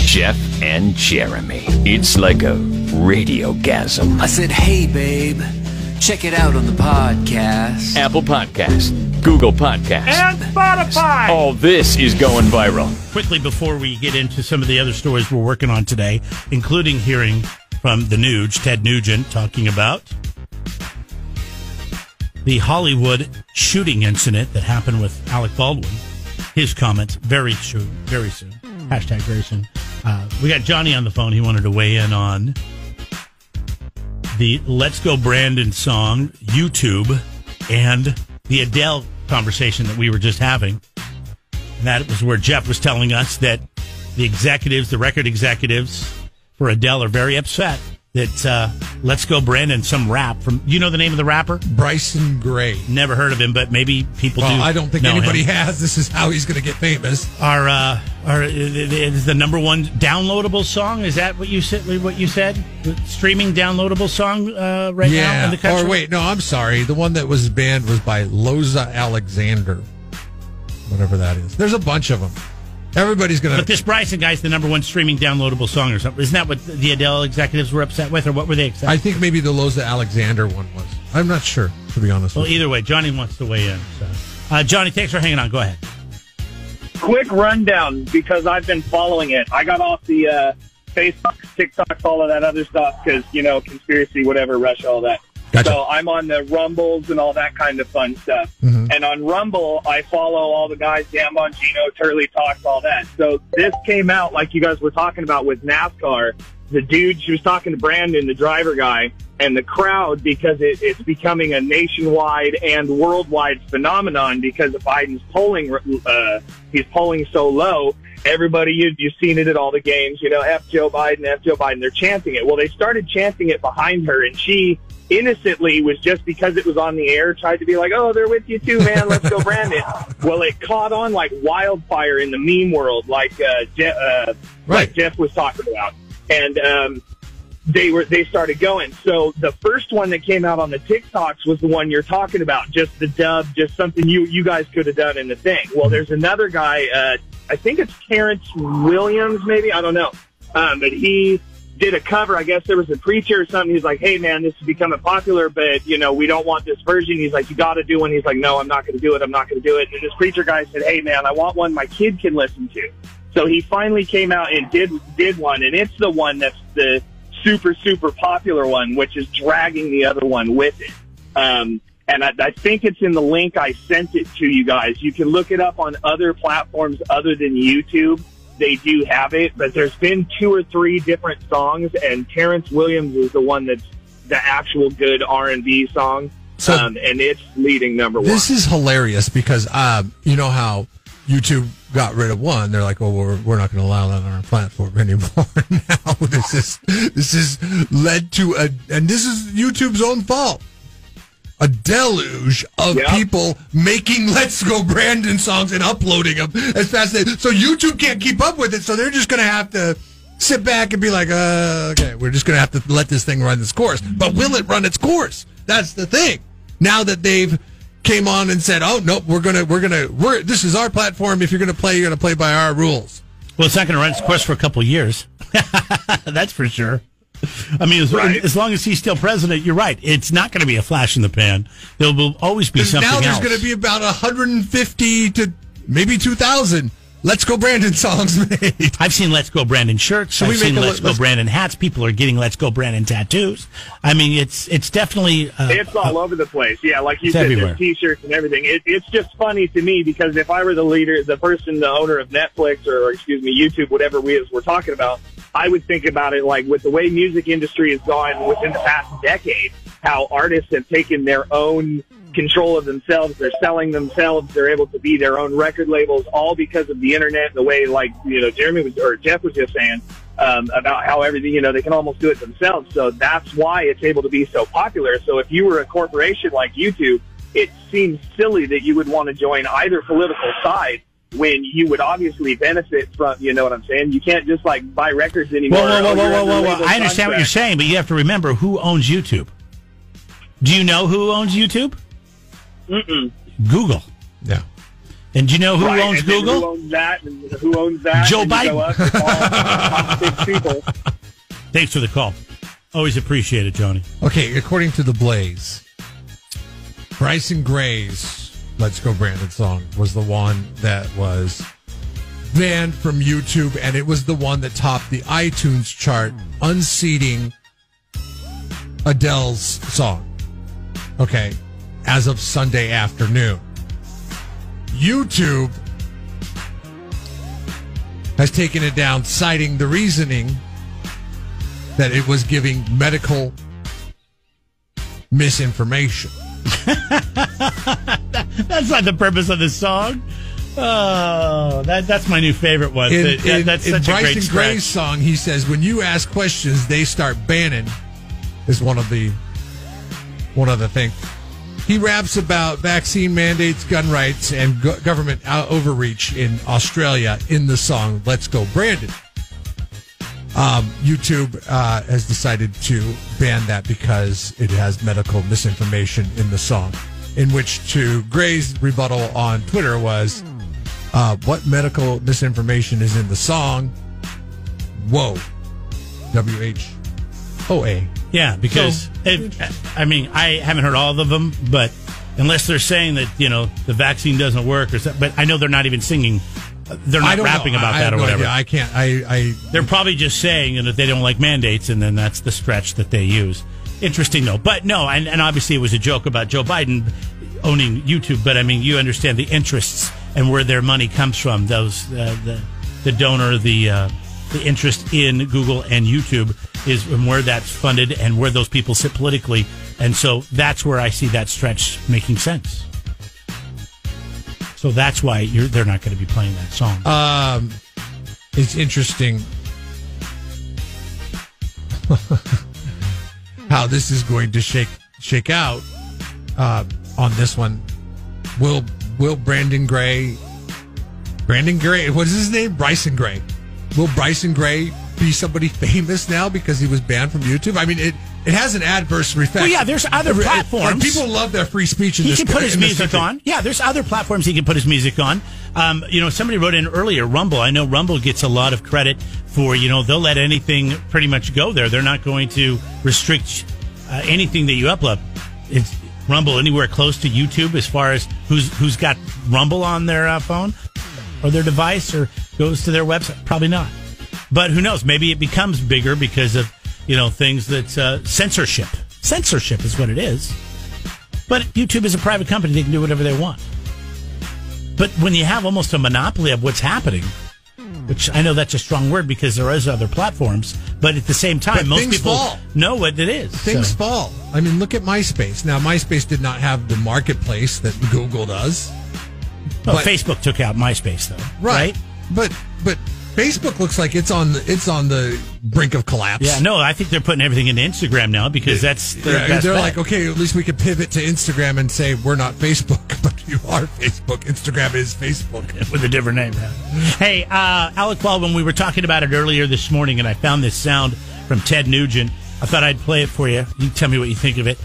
Jeff and Jeremy. It's like a radiogasm. I said, hey, babe, check it out on the podcast. Apple Podcast, Google Podcast, and Spotify. All this is going viral. Quickly, before we get into some of the other stories we're working on today, including hearing from the Nuge, Ted Nugent, talking about the Hollywood shooting incident that happened with Alec Baldwin. His comments very soon. Hashtag very soon. We got Johnny on the phone. He wanted to weigh in on the Let's Go Brandon song, YouTube, and the Adele conversation that we were just having. And that was where Jeff was telling us that the executives, the record executives for Adele, are very upset that Let's Go Brandon, some rap from, you know the name of the rapper? Bryson Gray. Never heard of him, but maybe people do. I don't think anybody has. This is how he's going to get famous. Is the number one downloadable song? Is that what you said? The streaming downloadable song right now in the country? Or wait, no, I'm sorry. The one that was banned was by Loza Alexander, whatever that is. There's a bunch of them. Everybody's going to... But this Bryson guy's the number one streaming downloadable song or something. Isn't that what the Adele executives were upset with, or what were they upset with? I think maybe the Loza Alexander one was. I'm not sure, to be honest with you. Well, either way, Johnny wants to weigh in. So. Johnny, thanks for hanging on. Go ahead. Quick rundown, because I've been following it. I got off the Facebook, TikTok, all of that other stuff, because, conspiracy, whatever, Russia, all that. Gotcha. So I'm on the Rumbles and all that kind of fun stuff. Mm-hmm. And on Rumble, I follow all the guys, Dan Bongino, Turley Talks, all that. So this came out, like you guys were talking about with NASCAR. The dude, she was talking to Brandon, the driver guy, and the crowd, because it's becoming a nationwide and worldwide phenomenon because of Biden's polling. He's polling so low. Everybody, you've seen it at all the games, F Joe Biden, F Joe Biden. They're chanting it. Well, they started chanting it behind her, and she innocently was, just because it was on the air, tried to be like, oh, they're with you too, man, let's go Brandon. Well, it caught on like wildfire in the meme world, like Jeff was talking about. And they started going. So the first one that came out on the TikToks was the one you're talking about, just the dub, just something you guys could have done in the thing. Well, there's another guy, I think it's Terrence Williams, maybe, I don't know, but he did a cover. I guess there was a preacher or something. He's like, hey, man, this is becoming popular, but, we don't want this version. He's like, you got to do one. He's like, no, I'm not going to do it. I'm not going to do it. And this preacher guy said, hey, man, I want one my kid can listen to. So he finally came out and did one, and it's the one that's the super, super popular one, which is dragging the other one with it. And I think it's in the link I sent it to you guys. You can look it up on other platforms other than YouTube. They do have it, but there's been 2 or 3 different songs, and Terrence Williams is the one that's the actual good R&B song, and it's leading number 1. This is hilarious because you know how YouTube got rid of one. They're like, oh, we're not going to allow that on our platform anymore. Now this is led to and this is YouTube's own fault. A deluge of people making Let's Go Brandon songs and uploading them as fast as so YouTube can't keep up with it, so they're just going to have to sit back and be like, okay, we're just going to have to let this thing run its course. But will it run its course? That's the thing. Now that they've came on and said, oh, nope, this is our platform. If you're going to play by our rules. Well, it's not going to run its course for a couple of years. That's for sure. I mean, as long as he's still president, you're right. It's not going to be a flash in the pan. There will always be something else. Now there's going to be about 150 to maybe 2,000 Let's Go Brandon songs made. I've seen Let's Go Brandon shirts. I've seen Let's Go Brandon hats. People are getting Let's Go Brandon tattoos. I mean, it's definitely... it's all over the place. Yeah, like you said, everywhere. There's T-shirts and everything. It's just funny to me because if I were the leader, the owner of Netflix or YouTube, whatever we're talking about, I would think about it like with the way music industry has gone within the past decade, how artists have taken their own control of themselves. They're selling themselves. They're able to be their own record labels, all because of the internet and the way, like, Jeff was just saying about how everything, they can almost do it themselves. So that's why it's able to be so popular. So if you were a corporation like YouTube, it seems silly that you would want to join either political side when you would obviously benefit from, you know what I'm saying? You can't just, buy records anymore. Whoa. I understand what you're saying, but you have to remember who owns YouTube. Do you know who owns YouTube? Mm-mm. Google. Yeah. And do you know who Right, owns and then Google? Who owns that? And who owns that? Joe and you Biden. go up with all big people. Thanks for the call. Always appreciate it, Johnny. Okay, according to The Blaze, Bryson Gray's Let's Go Brandon song was the one that was banned from YouTube, and it was the one that topped the iTunes chart, unseating Adele's song. Okay, as of Sunday afternoon. YouTube has taken it down, citing the reasoning that it was giving medical misinformation. That's not the purpose of this song. Oh, that's my new favorite one. That's such a great Bryson stretch. Gray's song, he says, when you ask questions, they start banning, is one of the things. He raps about vaccine mandates, gun rights, and government overreach in Australia in the song Let's Go Brandon. YouTube has decided to ban that because it has medical misinformation in the song, in which to Gray's rebuttal on Twitter was, what medical misinformation is in the song? Whoa. WHOA. Yeah, because, I haven't heard all of them, but unless they're saying that, the vaccine doesn't work or something, but I know they're not even singing. They're not rapping about that or whatever. I can't. They're probably just saying that they don't like mandates, and then that's the stretch that they use. Interesting, though. But no, and obviously it was a joke about Joe Biden owning YouTube, but you understand the interests and where their money comes from. Those the donor, the interest in Google and YouTube is where that's funded and where those people sit politically, and so that's where I see that stretch making sense. So that's why they're not going to be playing that song. It's interesting how this is going to shake out on this one. Will Brandon Gray, what is his name? Bryson Gray. Will Bryson Gray be somebody famous now because he was banned from YouTube? It has an adverse effect. Well, yeah, there's other platforms. And people love their free speech in he this can put his music on. Yeah, there's other platforms he can put his music on. Somebody wrote in earlier, Rumble. I know Rumble gets a lot of credit for, they'll let anything pretty much go there. They're not going to restrict anything that you upload. It's Rumble anywhere close to YouTube as far as who's got Rumble on their phone or their device or goes to their website? Probably not. But who knows? Maybe it becomes bigger because of things that censorship. Censorship is what it is. But YouTube is a private company; they can do whatever they want. But when you have almost a monopoly of what's happening, which I know that's a strong word because there is other platforms, but at the same time, most people know what it is. Things fall. Look at MySpace. Now, MySpace did not have the marketplace that Google does. Well, Facebook took out MySpace, though, right? But Facebook looks like it's on the brink of collapse. Yeah, no, I think they're putting everything into Instagram now because they're like, okay, at least we can pivot to Instagram and say we're not Facebook, but you are Facebook. Instagram is Facebook with a different name. Yeah. Hey, Alec Baldwin, we were talking about it earlier this morning, and I found this sound from Ted Nugent. I thought I'd play it for you. You tell me what you think of it.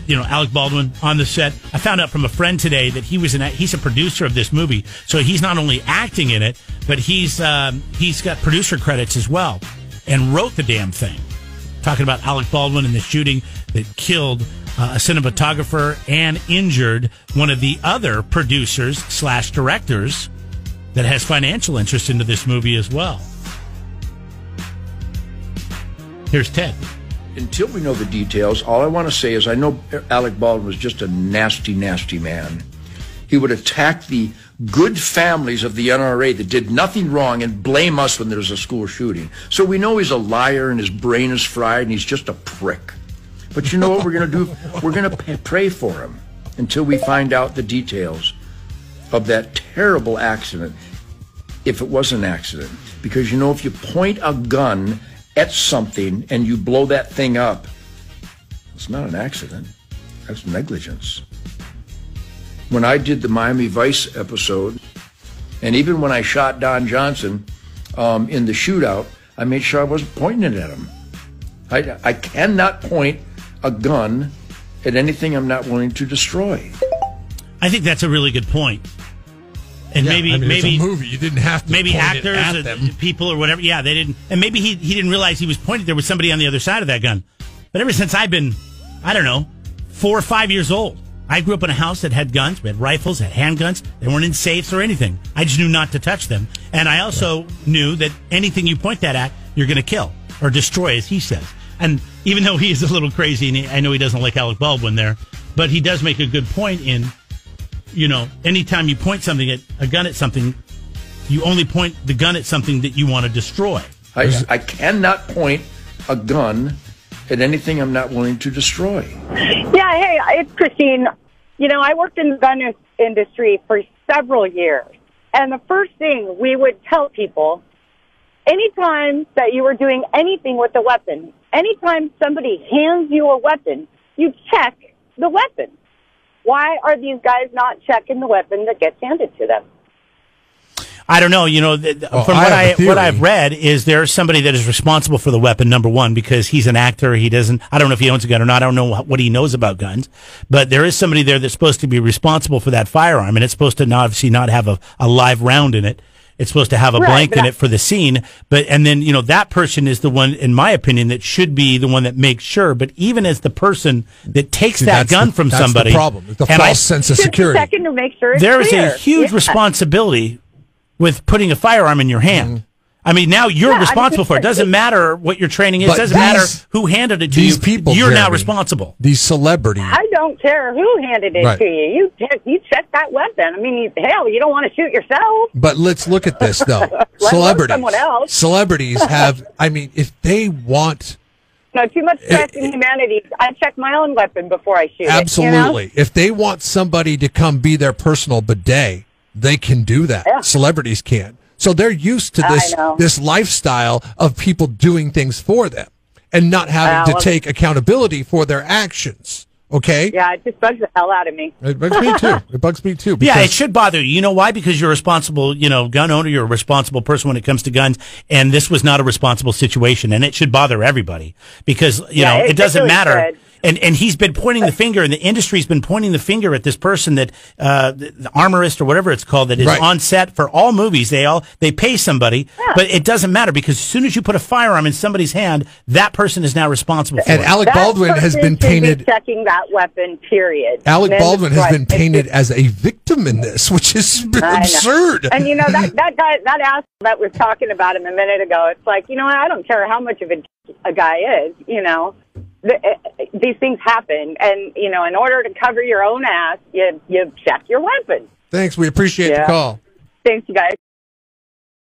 Alec Baldwin on the set. I found out from a friend today that he's a producer of this movie, so he's not only acting in it, but he's got producer credits as well, and wrote the damn thing. Talking about Alec Baldwin and the shooting that killed a cinematographer and injured one of the other producers / directors that has financial interest into this movie as well. Here's Ted. Until we know the details, all I want to say is I know Alec Baldwin was just a nasty, nasty man. He would attack the good families of the NRA that did nothing wrong and blame us when there's a school shooting. So we know he's a liar and his brain is fried and he's just a prick. But you know what we're going to do? We're going to pray for him until we find out the details of that terrible accident, if it was an accident. Because, if you point a gun at something and you blow that thing up, it's not an accident. That's negligence. When I did the Miami Vice episode, and even when I shot Don Johnson in the shootout, I made sure I wasn't pointing it at him. I cannot point a gun at anything I'm not willing to destroy. I think that's a really good point. And Yeah, maybe I mean, maybe it's a movie. You didn't have to maybe point actors it at or them. people or whatever. Yeah, they didn't. And maybe he didn't realize he was pointing. There was somebody on the other side of that gun. But ever since I've been, I don't know, 4 or 5 years old, I grew up in a house that had guns. We had rifles, had handguns. They weren't in safes or anything. I just knew not to touch them. And I also knew that anything you point that at, you're going to kill or destroy, as he says. And even though he is a little crazy, and I know he doesn't like Alec Baldwin there, but he does make a good point in, anytime you point something at a gun at something, you only point the gun at something that you want to destroy. I cannot point a gun at anything I'm not willing to destroy. Yeah, hey, it's Christine. I worked in the gun industry for several years. And the first thing we would tell people, anytime that you were doing anything with a weapon, anytime somebody hands you a weapon, you check the weapon. Why are these guys not checking the weapon that gets handed to them? I don't know. From what I've read is there's somebody that is responsible for the weapon, number one, because he's an actor. He doesn't, I don't know if he owns a gun or not. I don't know what he knows about guns, but there is somebody there that's supposed to be responsible for that firearm, and it's supposed to obviously not have a live round in it. It's supposed to have a blank in it for the scene. And then, that person is the one, in my opinion, that should be the one that makes sure. But even as the person that takes that gun from somebody. That's the problem. The false sense of security. Just a second to make sure it's there is clear. a huge responsibility with putting a firearm in your hand. I mean, now you're responsible for it. It doesn't matter what your training is. It doesn't matter who handed it to you. These people, you're now Jeremy, responsible. These celebrities. I don't care who handed it to you. You check that weapon. I mean, hell, you don't want to shoot yourself. But let's look at this, though. Someone else. Celebrities have, if they want... No, too much stress in humanity. I check my own weapon before I shoot Absolutely. it. If they want somebody to come be their personal bidet, they can do that. Yeah. Celebrities can. So they're used to this lifestyle of people doing things for them and not having to take accountability for their actions. Okay? Yeah, it just bugs the hell out of me. It bugs me too. It bugs me too. Yeah, it should bother you. You know why? Because you're a responsible, gun owner. You're a responsible person when it comes to guns. And this was not a responsible situation. And it should bother everybody because, it doesn't really matter. Should. And he's been pointing the finger, and the industry's been pointing the finger at this person that the armorist or whatever it's called that is on set for all movies. They pay somebody, but it doesn't matter because as soon as you put a firearm in somebody's hand, that person is now responsible for it. And Alec Baldwin has been painted checking that weapon. Period. Alec Baldwin has been painted as a victim in this, which is absurd. And that guy, that ass that was talking about him a minute ago, it's like I don't care how much of a guy is, these things happen, and in order to cover your own ass, you check your weapon. Thanks, we appreciate the call. Thanks, you guys.